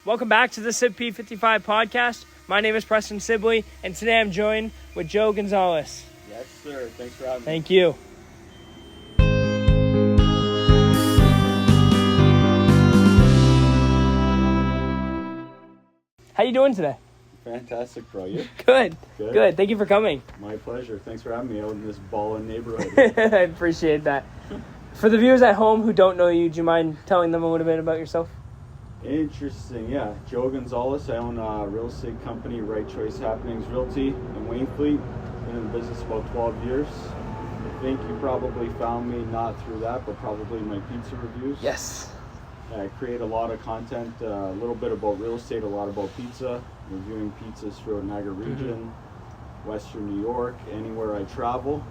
Welcome back to the SIBP55 podcast. My name is Preston Sibley, and today I'm joined with Joe Gonzalez. Yes, sir. Thanks for having me. Thank you. How you doing today? Fantastic, bro. You? Good. Thank you for coming. My pleasure. Thanks for having me out in this ballin' neighborhood. I appreciate that. For the viewers at home who don't know you, do you mind telling them a little bit about yourself? Interesting. Yeah. Joe Gonzalez. I own a real estate company, Right Choice Happenings Realty in Wainfleet. Been in the business about 12 years. I think you probably found me not through that, but probably my pizza reviews. Yes. I create a lot of content, a little bit about real estate, a lot about pizza, reviewing pizzas throughout Niagara region, Western New York, anywhere I travel.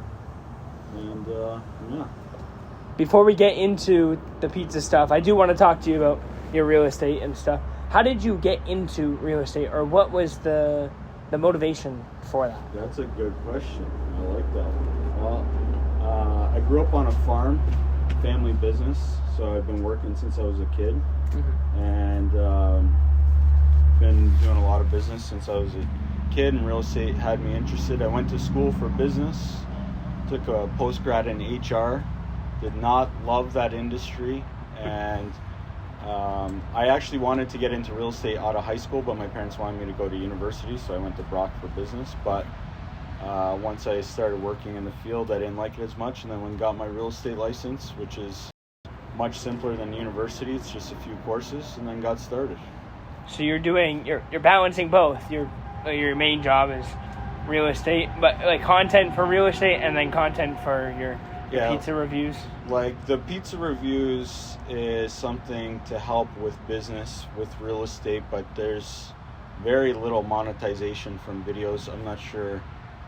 And yeah. Before we get into the pizza stuff, I do want to talk to you about your real estate and stuff. How did you get into real estate, or what was the motivation for that? That's a good question. I like that one. Well, I grew up on a farm, family business, so I've been working since I was a kid, and been doing a lot of business since I was a kid, and real estate had me interested. I went to school for business, took a post-grad in HR, did not love that industry, and I actually wanted to get into real estate out of high school, but my parents wanted me to go to university, so I went to Brock for business. But once I started working in the field, I didn't like it as much, and then when I got my real estate license, which is much simpler than university, it's just a few courses, and then got started. So you're balancing both. Your main job is real estate, but like content for real estate, and then content for your pizza reviews. Like the pizza reviews is something to help with business, with real estate, but there's very little monetization from videos. I'm not sure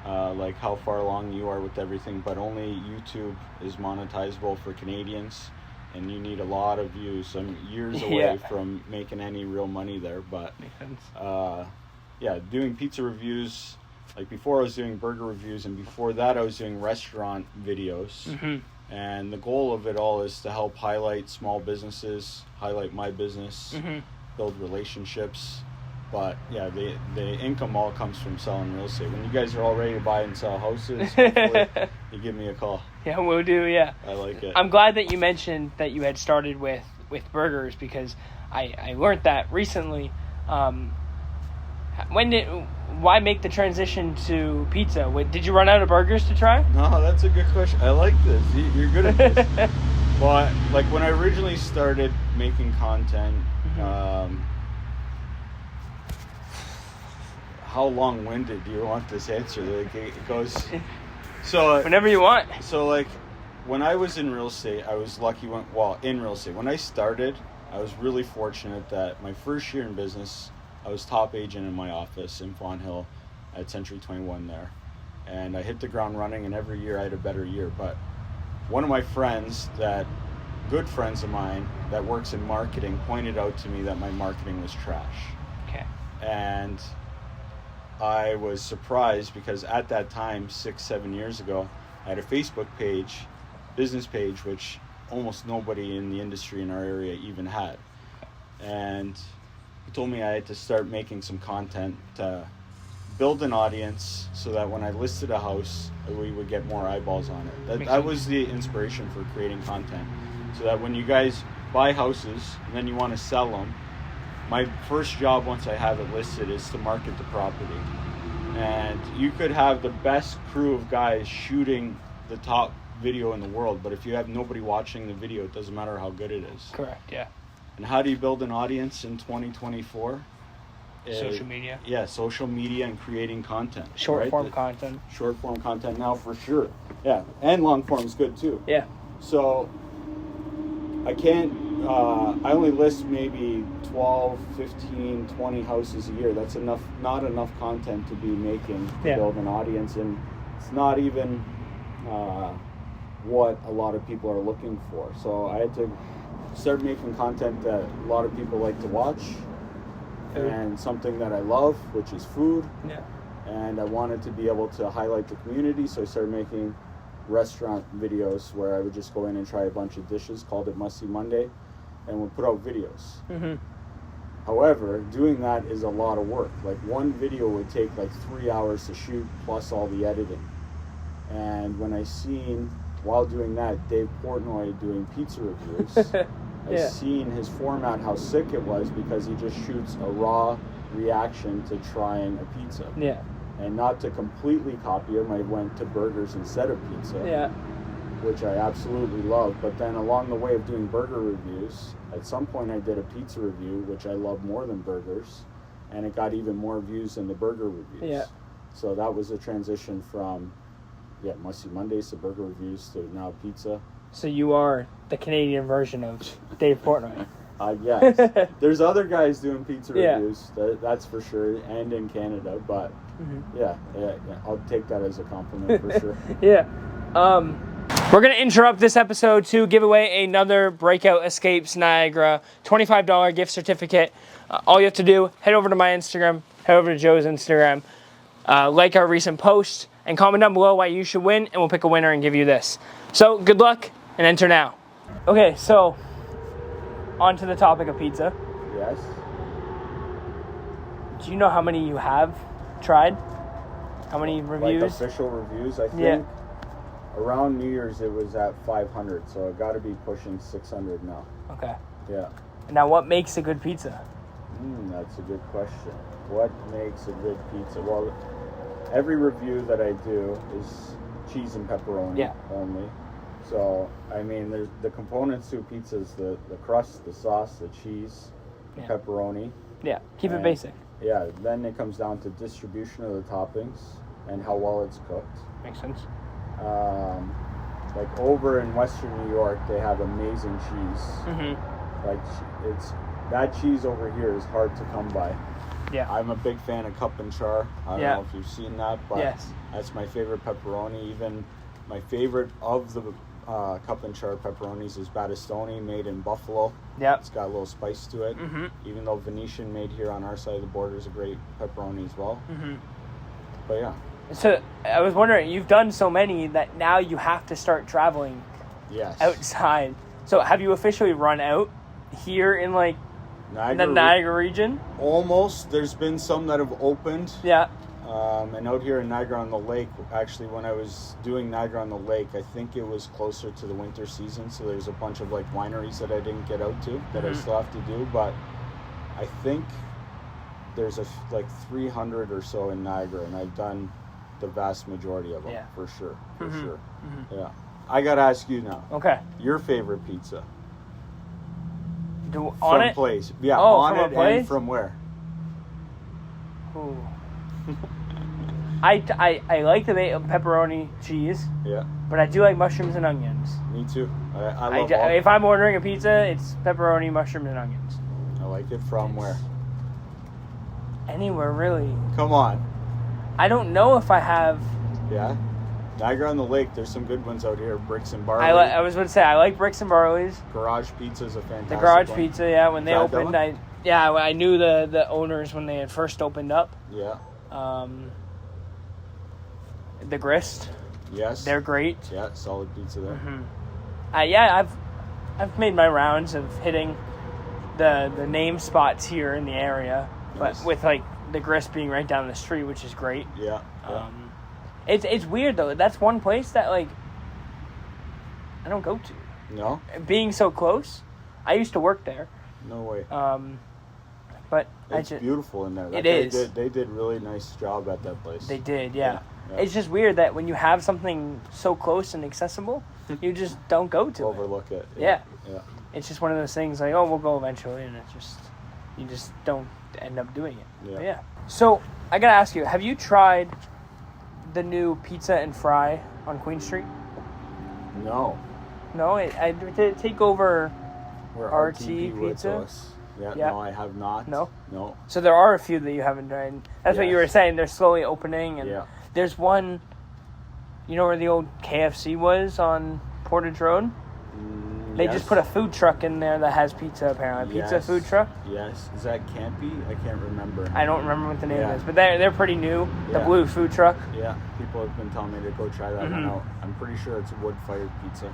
like how far along you are with everything, but only YouTube is monetizable for Canadians, and you need a lot of views. I'm years away from making any real money there, but doing pizza reviews. Like before I was doing burger reviews, and before that I was doing restaurant videos. And the goal of it all is to help highlight small businesses, highlight my business, build relationships. But yeah, the income all comes from selling real estate. When you guys are all ready to buy and sell houses, hopefully you give me a call. Yeah, we'll do, yeah. I like it. I'm glad that you mentioned that you had started with burgers, because I learned that recently. Why make the transition to pizza? Did you run out of burgers to try? No, that's a good question. I like this. You're good at this. But like when I originally started making content, how long-winded do you want this answer? Like it goes. So whenever you want. So like when I was in real estate, I was lucky in real estate. When I started, I was really fortunate that my first year in business, I was top agent in my office in Fawn Hill at Century 21 there. And I hit the ground running, and every year I had a better year. But one of my good friends of mine that works in marketing, pointed out to me that my marketing was trash. Okay. And I was surprised because at that time, 6-7 years ago, I had a Facebook page, business page, which almost nobody in the industry in our area even had. And he told me I had to start making some content to build an audience so that when I listed a house, we would get more eyeballs on it. That was the inspiration for creating content. So that when you guys buy houses and then you want to sell them, my first job once I have it listed is to market the property. And you could have the best crew of guys shooting the top video in the world, but if you have nobody watching the video, it doesn't matter how good it is. Correct, yeah. And how do you build an audience in 2024? Social media. Yeah, social media and creating content. Short form content now for sure. Yeah, and long form is good too. Yeah. So I can't, I only list maybe 12, 15, 20 houses a year. That's not enough content to be making to build an audience. And it's not even what a lot of people are looking for. So I had to start making content that a lot of people like to watch, and something that I love, which is food. Yeah. And I wanted to be able to highlight the community, so I started making restaurant videos where I would just go in and try a bunch of dishes, called it Must See Monday, and would put out videos. However, doing that is a lot of work. Like one video would take like 3 hours to shoot plus all the editing. And when I seen, while doing that, Dave Portnoy doing pizza reviews, I seen his format, how sick it was, because he just shoots a raw reaction to trying a pizza. Yeah. And not to completely copy him, I went to burgers instead of pizza. Yeah. Which I absolutely love. But then along the way of doing burger reviews, at some point I did a pizza review, which I love more than burgers, and it got even more views than the burger reviews. Yeah. So that was a transition from, Musty Mondays to burger reviews to now pizza. So you are the Canadian version of Dave Portnoy. Yes. There's other guys doing pizza reviews, that's for sure, and in Canada, but yeah, I'll take that as a compliment for sure. Yeah. We're going to interrupt this episode to give away another Breakout Escapes Niagara $25 gift certificate. All you have to do, head over to my Instagram, head over to Joe's Instagram, like our recent post, and comment down below why you should win, and we'll pick a winner and give you this. So, good luck, and enter now. Okay, so, on to the topic of pizza. Yes. Do you know how many you have tried? How many reviews? Like official reviews, I think. Yeah. Around New Year's, it was at 500, so I got to be pushing 600 now. Okay. Yeah. Now, what makes a good pizza? That's a good question. What makes a good pizza? Well, every review that I do is cheese and pepperoni only. So, I mean, there's the components to a pizza is the crust, the sauce, the cheese, the pepperoni. Yeah, keep it basic. Yeah, then it comes down to distribution of the toppings and how well it's cooked. Makes sense. Like over in Western New York, they have amazing cheese. Mm-hmm. Like that cheese over here is hard to come by. Yeah. I'm a big fan of Cup and Char. I don't know if you've seen that, but that's my favorite pepperoni. Even my favorite of the Cup and Char pepperonis is Battistoni, made in Buffalo. Yeah. It's got a little spice to it. Mm-hmm. Even though Venetian, made here on our side of the border, is a great pepperoni as well. Mm-hmm. But yeah. So I was wondering, you've done so many that now you have to start traveling outside. So have you officially run out here in like the Niagara region? Almost. There's been some that have opened. Yeah. And out here in Niagara-on-the-Lake, actually when I was doing Niagara-on-the-Lake, I think it was closer to the winter season, so there's a bunch of like wineries that I didn't get out to that I still have to do, but I think there's like 300 or so in Niagara, and I've done the vast majority of them, for sure. Mm-hmm. Yeah. I gotta ask you now. Okay. Your favorite pizza? On it? Place. Yeah, on it and from where? Ooh. I like the pepperoni cheese. Yeah. But I do like mushrooms and onions. Me too. I love all. If I'm ordering a pizza, it's pepperoni, mushrooms, and onions. I like it from where? Anywhere, really. Come on. I don't know if I have... Yeah? Niagara-on-the-Lake, there's some good ones out here. Bricks and Barley. I was going to say, I like Bricks and Barley's. Garage Pizza is a fantastic The Garage one. Pizza, when they opened, I knew the owners when they had first opened up. Yeah. The Grist. Yes. They're great. Yeah, solid pizza there. Mm-hmm. I've made my rounds of hitting the name spots here in the area, but with like the Grist being right down the street, which is great. Yeah. It's weird though. That's one place that like I don't go to. No. Being so close, I used to work there. No way. But it's beautiful in there. It is. They did a really nice job at that place. They did, yeah. It's just weird that when you have something so close and accessible, you just don't go to Overlook it. Yeah. It's just one of those things like, oh, we'll go eventually, and you just don't end up doing it. Yeah. So I gotta ask you, have you tried the new Pizza and Fry on Queen Street? No. No, I did take over where RT Pizza. Yeah, no, I have not. No? No. So there are a few that you haven't tried. That's what you were saying. They're slowly opening. And there's one, you know where the old KFC was on Portage Road? They just put a food truck in there that has pizza, apparently. Pizza food truck? Yes. Is that Campy? I can't remember. I don't remember what the name is. But they're pretty new. The blue food truck. Yeah. People have been telling me to go try that one out. I'm pretty sure it's a wood-fired pizza.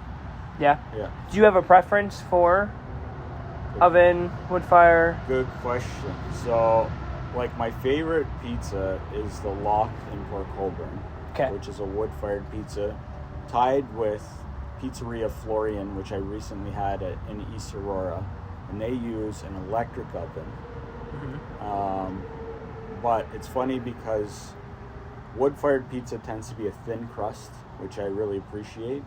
Yeah? Yeah. Do you have a preference for Oven, wood fire. Good question. So, like, my favorite pizza is the Lock in Port Colborne, Okay. which is a wood-fired pizza tied with Pizzeria Florian, which I recently had in East Aurora, and they use an electric oven. But it's funny because wood-fired pizza tends to be a thin crust, which I really appreciate.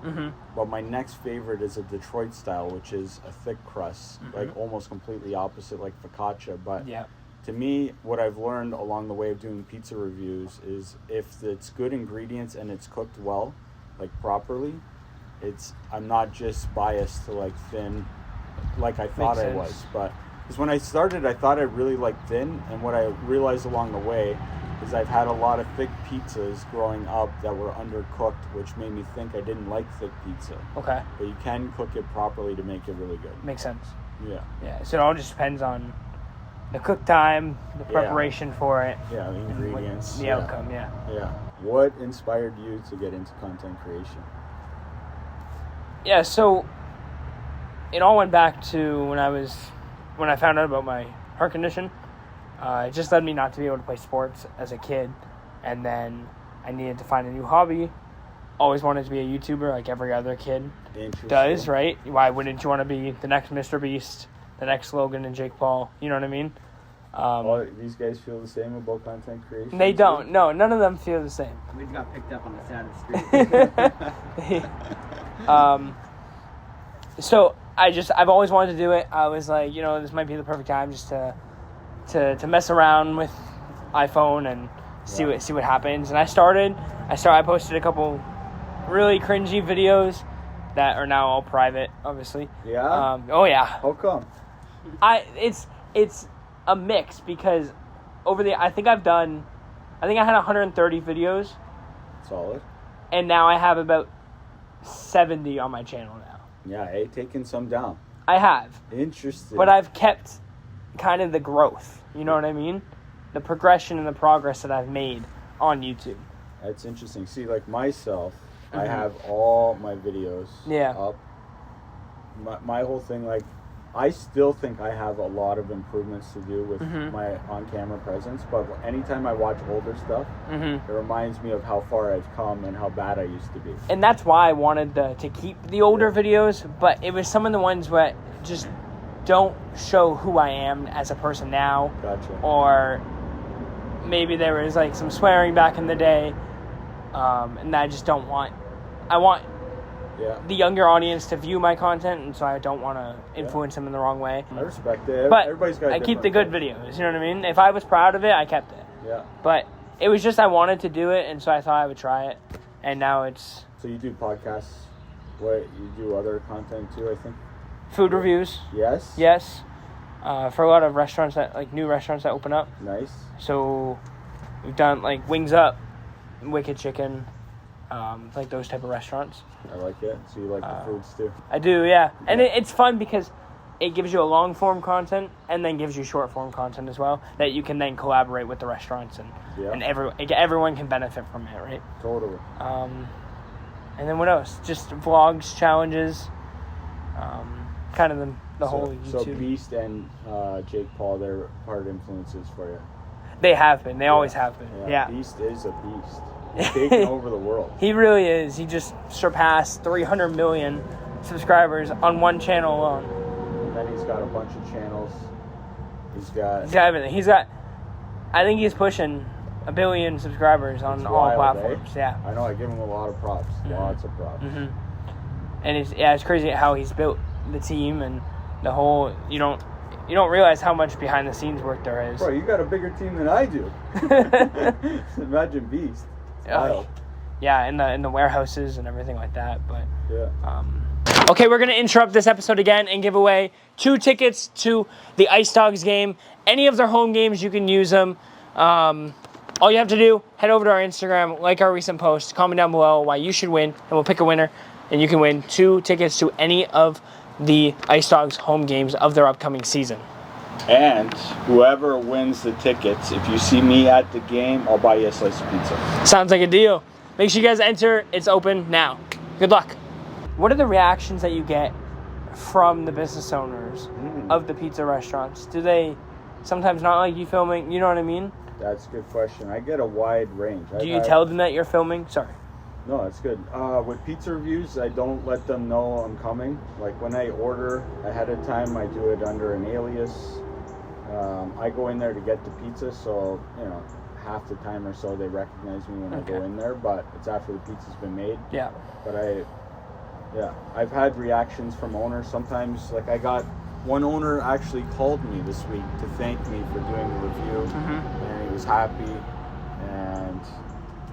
But my next favorite is a Detroit style, which is a thick crust, like almost completely opposite, like focaccia. But to me, what I've learned along the way of doing pizza reviews is if it's good ingredients and it's cooked well, like properly, I'm not just biased to like thin, like I thought I was. But because when I started, I thought I really liked thin, and what I realized along the way is I've had a lot of thick pizzas growing up that were undercooked, which made me think I didn't like thick pizza. Okay. But you can cook it properly to make it really good. Makes sense. Yeah. Yeah. So it all just depends on the cook time, the preparation for it. Yeah, the ingredients. The outcome, Yeah. What inspired you to get into content creation? Yeah, so it all went back to when I found out about my heart condition. It just led me not to be able to play sports as a kid, and then I needed to find a new hobby. Always wanted to be a YouTuber like every other kid does, right? Why wouldn't you want to be the next Mr. Beast, the next Logan and Jake Paul? You know what I mean? These guys feel the same about content creation? They don't. No, none of them feel the same. We got picked up on the side of the street. So I've always wanted to do it. I was like, this might be the perfect time just to mess around with iPhone and see what happens. And I posted a couple really cringy videos that are now all private, obviously. Yeah? Oh yeah. How come? It's a mix because I think I had 130 videos. Solid. And now I have about 70 on my channel now. Yeah, taking some down. I have. Interesting. But I've kept kind of the growth. You know what I mean? The progression and the progress that I've made on YouTube. That's interesting. See, like myself, I have all my videos up. My whole thing, like, I still think I have a lot of improvements to do with my on-camera presence, but anytime I watch older stuff, it reminds me of how far I've come and how bad I used to be. And that's why I wanted to keep the older videos, but it was some of the ones where just don't show who I am as a person now. Gotcha. Or maybe there was like some swearing back in the day, and I just don't want. I want the younger audience to view my content, and so I don't want to influence them in the wrong way. I respect it. But everybody's got I keep the good videos, you know what I mean? If I was proud of it, I kept it. Yeah. But it was just I wanted to do it, and so I thought I would try it, and now it's... So you do podcasts? What, you do other content too, I think? Food reviews. Yes? Yes. For a lot of restaurants, new restaurants that open up. Nice. So we've done like Wings Up, Wicked Chicken, like those type of restaurants. I like it. So you like the foods too? I do, yeah. And it's fun because it gives you a long form content and then gives you short form content as well that you can then collaborate with the restaurants and everyone can benefit from it, right? Totally. And then what else? Just vlogs, challenges, kind of the whole YouTube. So Beast and Jake Paul, they're hard influences for you. They have been. They always have been. Yeah. Beast is a beast. He's taking over the world. He really is. He just surpassed 300 million subscribers on one channel alone. And then he's got a bunch of channels. He's got everything. I think he's pushing 1 billion subscribers on all platforms. Yeah. I know. I give him a lot of props. Lots of props. And it's crazy how he's built the team and the whole. You don't realize how much behind the scenes work there is. Bro, you got a bigger team than I do. Imagine Beast. Yeah, in the warehouses and everything like that. But yeah. Okay, we're gonna interrupt this episode again and give away 2 tickets to the Ice Dogs game. Any of their home games, you can use them. All you have to do, head over to our Instagram, like our recent post, comment down below why you should win, and we'll pick a winner. And you can win 2 tickets to any of the Ice Dogs home games of their upcoming season. And whoever wins the tickets, if you see me at the game, I'll buy you a slice of pizza. Sounds like a deal. Make sure you guys enter. It's open now. Good luck. What are the reactions that you get from the business owners of the pizza restaurants? Do they sometimes not like you filming? You know what I mean? That's a good question. I get a wide range. Do you tell them that you're filming? Sorry. No, it's good. With pizza reviews, I don't let them know I'm coming. Like when I order ahead of time, I do it under an alias. I go in there to get the pizza, so half the time or so they recognize me when I go in there, but it's after the pizza's been made. Yeah. But I've had reactions from owners. Sometimes, like I got one owner actually called me this week to thank me for doing the review, and he was happy. And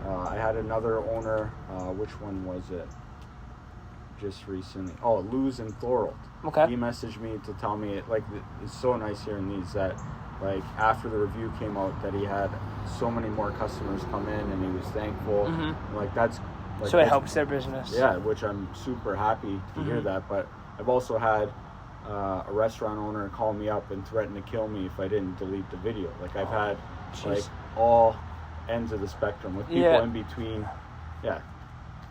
I had another owner, which one was it? Just recently. Oh, Luz and Floral. Okay. He messaged me to tell me, it's so nice hearing these, that like after the review came out that he had so many more customers come in and he was thankful. Like that's like, so it helps their business. Yeah, which I'm super happy to hear that. But I've also had a restaurant owner call me up and threaten to kill me if I didn't delete the video. Like I've had like all ends of the spectrum with people in between. Yeah,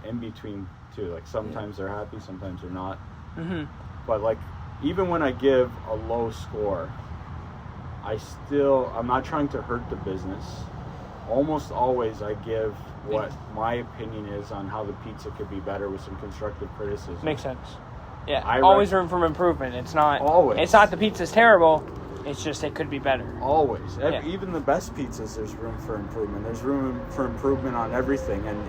in between too. Like sometimes they're happy, sometimes they're not. But like even when I give a low score, I'm not trying to hurt the business. Almost always I give what my opinion is on how the pizza could be better with some constructive criticism. Makes sense. Yeah, always room for improvement. It's not the pizza's terrible. It's just it could be better. Always. Even the best pizzas, there's room for improvement. There's room for improvement on everything. And,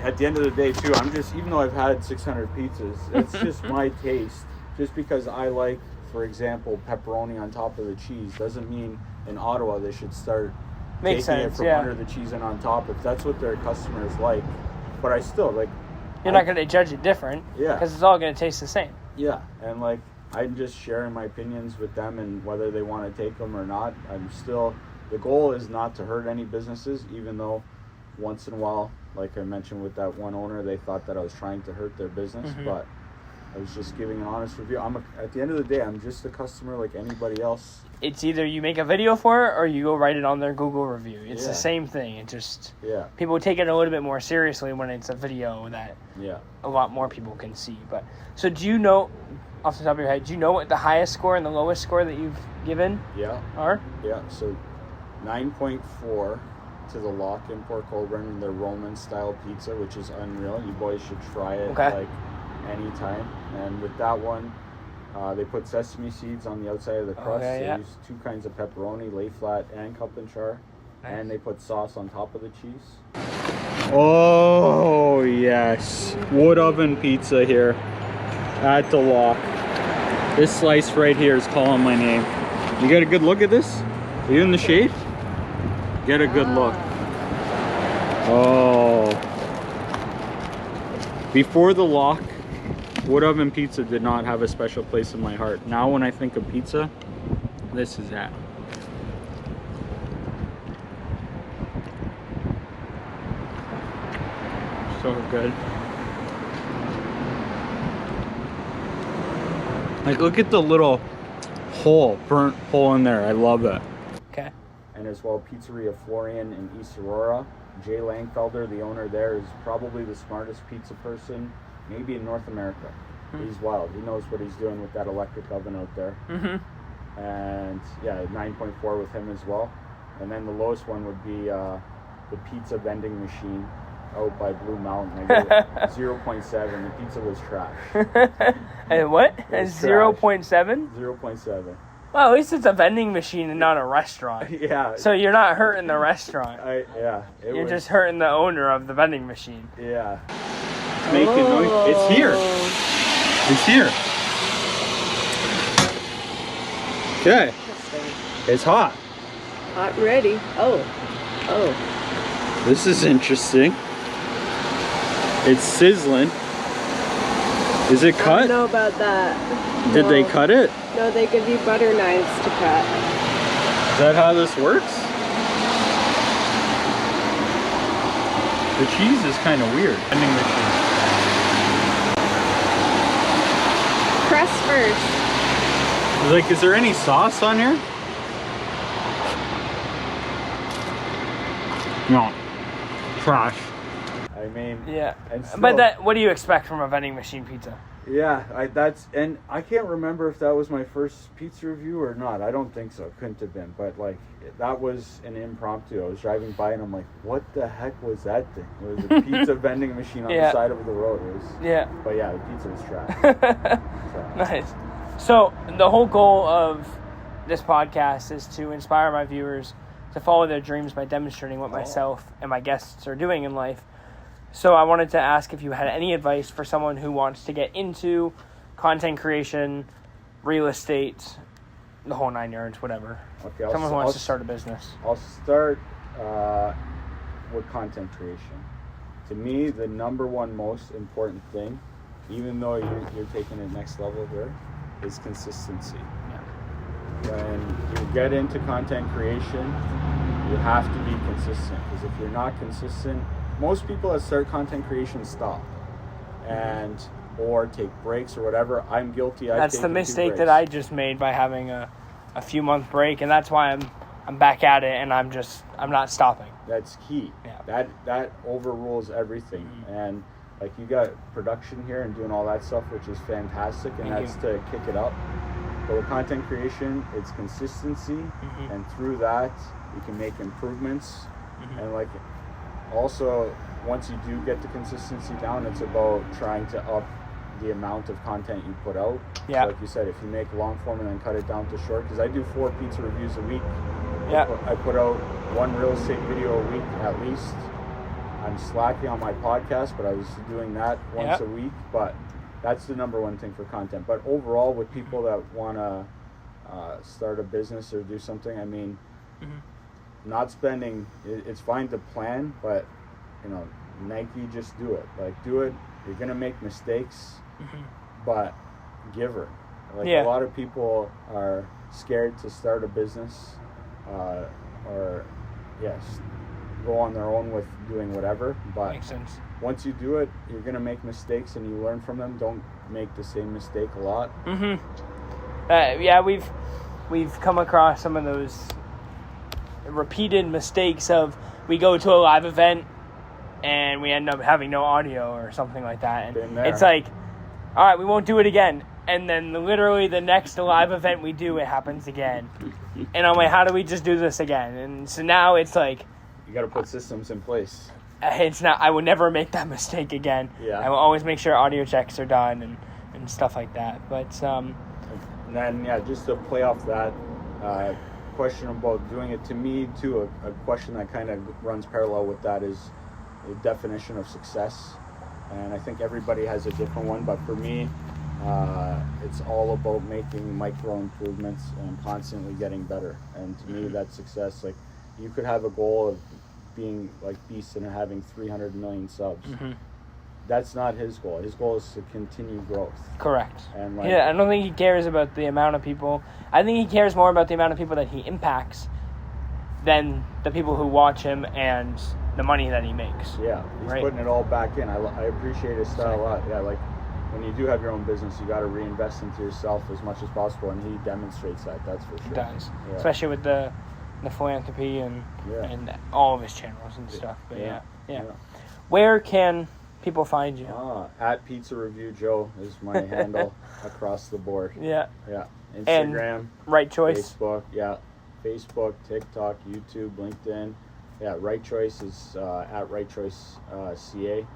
at the end of the day, too, even though I've had 600 pizzas, it's just my taste. Just because I like, for example, pepperoni on top of the cheese doesn't mean in Ottawa they should start taking it from under the cheese and on top if that's what their customers like. But I still, you're not going to judge it different. Yeah. Because it's all going to taste the same. Yeah. And, I'm just sharing my opinions with them, and whether they want to take them or not, the goal is not to hurt any businesses, even though once in a while, like I mentioned with that one owner, they thought that I was trying to hurt their business, but I was just giving an honest review. At the end of the day, I'm just a customer like anybody else. It's either you make a video for it or you go write it on their Google review. It's the same thing. It just people take it a little bit more seriously when it's a video that a lot more people can see. But so do you know, off the top of your head, do you know what the highest score and the lowest score that you've given are? Yeah, so 9.4 to the Lock in Port Colborne, their Roman style pizza, which is unreal. You boys should try it anytime. And with that one, they put sesame seeds on the outside of the crust. They use 2 kinds of pepperoni, lay flat and cup and char. Nice. And they put sauce on top of the cheese. Oh yes, wood oven pizza here at the Lock. This slice right here is calling my name. You get a good look at this? Are you in the shade? Get a good look. Oh. Before the Lock, wood oven pizza did not have a special place in my heart. Now when I think of pizza, this is that. So good. Look at the little burnt hole in there. I love that. Okay. And as well, Pizzeria Florian in East Aurora. Jay Langfelder, the owner there, is probably the smartest pizza person maybe in North America. He's wild. He knows what he's doing with that electric oven out there. And 9.4 with him as well. And then the lowest one would be the pizza vending machine out by Blue Mountain. I gave it 0.7. The pizza was trash. And what? 0.7? 0.7. Well, at least it's a vending machine and not a restaurant. Yeah. So you're not hurting the restaurant. You're just hurting the owner of the vending machine. Yeah. It's making noise. It's here. It's here. Okay. It's hot. Hot and ready. Oh. This is interesting. It's sizzling. Is it cut? I don't know about that. Did they cut it? No, they give you butter knives to cut. Is that how this works? The cheese is kind of weird. Vending machine. Press first. Is there any sauce on here? No. Trash. I mean, but what do you expect from a vending machine pizza? Yeah, I can't remember if that was my first pizza review or not. I don't think so. It couldn't have been. But like, that was an impromptu. I was driving by and I'm like, what the heck was that thing? It was a pizza vending machine on the side of the road. It was, but yeah, the pizza was trash. Nice. So the whole goal of this podcast is to inspire my viewers to follow their dreams by demonstrating what myself and my guests are doing in life. So I wanted to ask if you had any advice for someone who wants to get into content creation, real estate, the whole 9 yards, whatever. Okay, Someone who wants to start a business. I'll start with content creation. To me, the number one most important thing, even though you're taking it next level here, is consistency. When you get into content creation, you have to be consistent, because if you're not consistent, most people that start content creation stop or take breaks or whatever. I'm guilty. That's the mistake that I just made by having a few month break, and that's why I'm back at it, and I'm not stopping. That's key. Yeah. That overrules everything. And like, you got production here and doing all that stuff, which is fantastic, and that's to kick it up. But with content creation, it's consistency, and through that you can make improvements. And like, also, once you do get the consistency down, it's about trying to up the amount of content you put out. So like you said, if you make long form and then cut it down to short, because I do 4 pizza reviews a week. I put out 1 real estate video a week at least. I'm slacking on my podcast, but I was doing that once a week. But that's the number one thing for content. But overall, with people that want to start a business or do something, I mean, not spending, it's fine to plan, but Nike, just do it. Like, do it. You're gonna make mistakes, but give her. Like, a lot of people are scared to start a business, or go on their own with doing whatever. But makes sense. Once you do it, you're gonna make mistakes, and you learn from them. Don't make the same mistake a lot. We've come across some of those repeated mistakes of, we go to a live event and we end up having no audio or something like that, and it's like, all right, we won't do it again, and then literally the next live event we do, it happens again, and I'm like, how do we just do this again? And so now it's like, you got to put systems in place. It's not, I would never make that mistake again. I will always make sure audio checks are done and stuff like that. But and then just to play off that question about doing it, to me too, a question that kind of runs parallel with that is the definition of success. And I think everybody has a different one, but for me, it's all about making micro improvements and constantly getting better. And to me, that's success. Like, you could have a goal of being like Beast and having 300 million subs. That's not his goal. His goal is to continue growth. Correct. And I don't think he cares about the amount of people. I think he cares more about the amount of people that he impacts than the people who watch him and the money that he makes. Yeah, he's putting it all back in. I appreciate his style a lot. Yeah, like, when you do have your own business, you got to reinvest into yourself as much as possible, and he demonstrates that. That's for sure. He does, especially with the philanthropy and all of his channels and stuff. But yeah. Where can people find you? At Pizza Review Joe is my handle across the board. Yeah. Instagram. And Right Choice. Facebook. Facebook, TikTok, YouTube, LinkedIn. Right Choice is at Right Choice CA.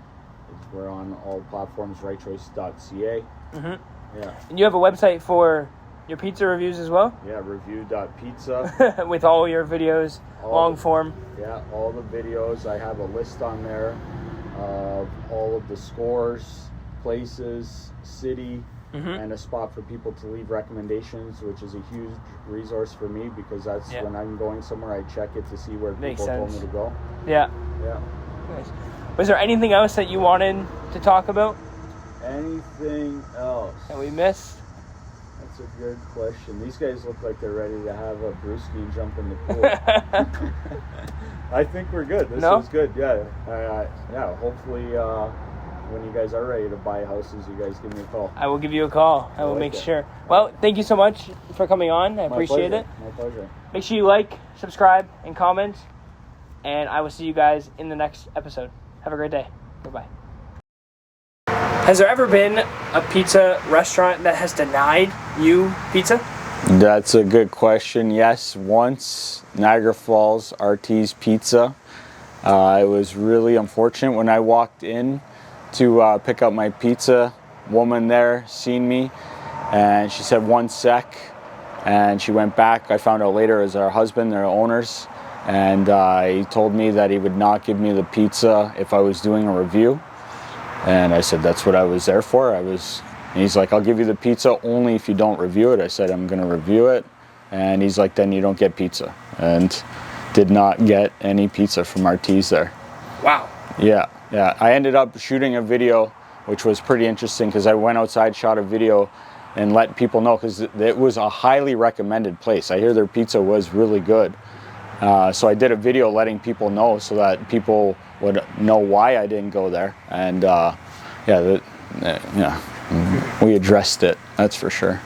We're on all platforms, rightchoice.ca. And you have a website for your pizza reviews as well? Review.pizza. With all your videos, long form. All the videos. I have a list on there of all of the scores, places, city, and a spot for people to leave recommendations, which is a huge resource for me, because that's when I'm going somewhere, I check it to see where people told me to go. Nice. Was there anything else that you wanted to talk about? Anything else that we missed? That's a good question. These guys look like they're ready to have a brewski and jump in the pool. I think we're good. This was good. Hopefully, when you guys are ready to buy houses, you guys give me a call. I will give you a call. I will make sure. Well, thank you so much for coming on. I appreciate it. My pleasure. Make sure you like, subscribe, and comment. And I will see you guys in the next episode. Have a great day. Bye-bye. Has there ever been a pizza restaurant that has denied you pizza? That's a good question. Yes, once, Niagara Falls, RT's Pizza. It was really unfortunate when I walked in to pick up my pizza. Woman there seen me, and she said 1 sec, and she went back. I found out later it was our husband, their owners, and he told me that he would not give me the pizza if I was doing a review. And I said that's what I was there for. And he's like, I'll give you the pizza only if you don't review it. I said, I'm going to review it. And he's like, then you don't get pizza. And did not get any pizza from RT's there. Wow. Yeah. I ended up shooting a video, which was pretty interesting because I went outside, shot a video, and let people know because it was a highly recommended place. I hear their pizza was really good. So I did a video letting people know so that people would know why I didn't go there. And we addressed it, that's for sure.